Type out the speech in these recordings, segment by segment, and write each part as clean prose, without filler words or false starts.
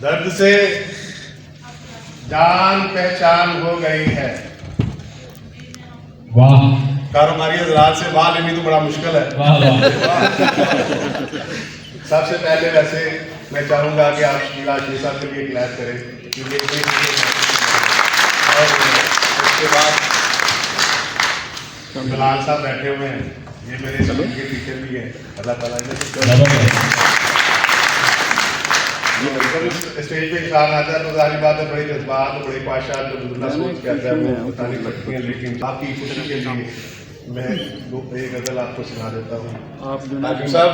दर्द से जान पहचान हो गई है। वाह कारोबारी हजरात से वाह लेनी तो बड़ा मुश्किल है। वाह वाह सबसे पहले वैसे मैं चाहूंगा कि आप शीला जी साहब के लिए क्लैप करें और उसके बाद बिलाल साहब बैठे हुए हैं, ये मेरे स्कूल के टीचर भी हैं। अल्लाह ताला इन्हें स्टेज पे इंसान आता है तो जाहिर बात है बड़े जज्बात और बड़े ख्वाहिशात जो गुजरना सोच के आता है वो बतानी पड़ती हैं, लेकिन आपकी खुशी के लिए मैं एक गजल आपको सुना देता हूँ। हाजी साहब,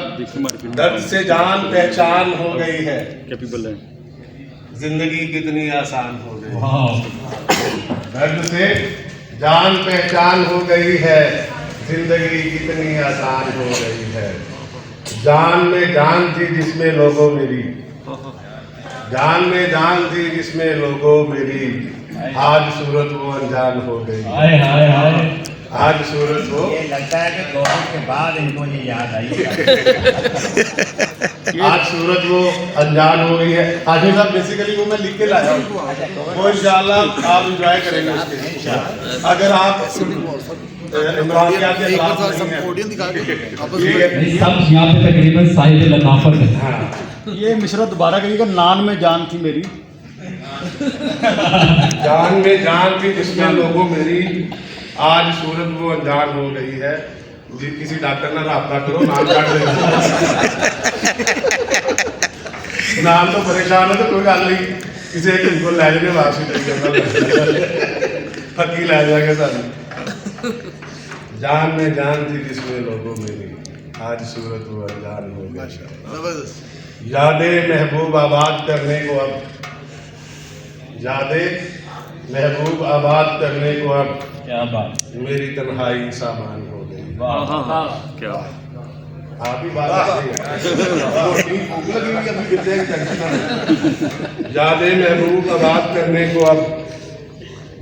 दर्द से जान पहचान हो गई है, जिंदगी कितनी आसान हो गई। दर्द से जान पहचान हो गई है, जिंदगी कितनी आसान हो गई है। जान में जान थी जिसमें लोगों मेरी, जान में जान थी जिसमें लोगों मेरी, आज सूरत वो अनजान हो गई। हाय हाय हाय आज सूरत वो, ये लगता है कि कोविड के बाद इनको ये याद आई। आज सूरत वो अनजान हो गई है। हाजी साहब बेसिकली वो मैं लिख के लाया हूँ, वो इंशाल्लाह आप एंजॉय करेंगे उसके। अगर आप इमरान के आगे सब यहाँ पे तकरीबन साहिब लताफत है। ये मिश्रा दोबारा कहिएगा। नान में जान थी मेरी, जान में जान थी जिसमें लोगों मेरी, आज सूरत वो अनजान हो गई है। जी किसी डॉक्टर ना राब्ता करो, नाम काट देगा। नाम तो परेशान हो तो कोई गल नहीं, किसी एक को लै जाने वापसी फकी लै जाएगा सानू। जान में जान थी जिसमें लोगों मेरी, आज सूरत वो अनजान हो गई। यादें महबूब आबाद करने को अब, यादें महबूब आबाद करने को अब, क्या बात, मेरी तन्हाई सामान हो गई। क्या आप ही बात यादें महबूब आबाद करने को अब,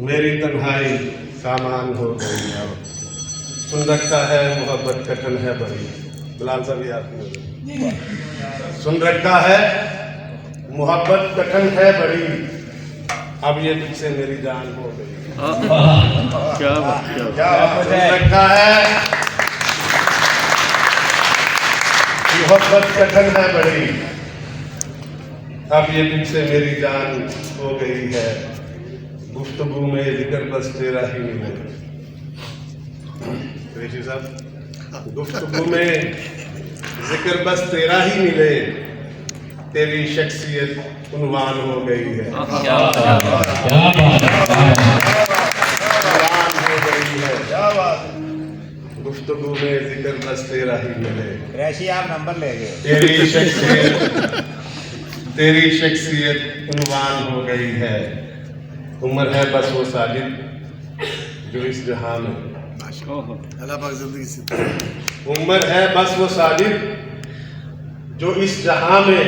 मेरी तन्हाई सामान हो गई। अब सुन रखा है मोहब्बत कठिन है बड़ी, बिलाल साहब याद सुन रखा है मोहब्बत कठिन है बड़ी, अब ये पीछे मेरी जान हो गई। क्या बात, क्या सुन रखा है मोहब्बत कठिन है बड़ी, अब ये पीछे मेरी जान हो गई है। गुफ्तगू में जिक्र बस तेरा ही मिले, ऋषि साहब, गुफ्तगू में जिक्र बस तेरा ही मिले, तेरी शख्सियत उन्वान हो गई है। क्या बात, उन्वान हो गई है। क्या बात, गुफ्तगू में जिक्र बस तेरा ही मिले, रैशी आप नंबर ले गए। तेरी शख्सियत उन्वान हो गई है। उम्र है बस वो साजिद जो इस जहां में, उम्र है बस वो साजिद जो इस जहां में,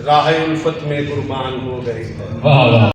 राह उल्फत में कुर्बान हो गई है। वाह वाह।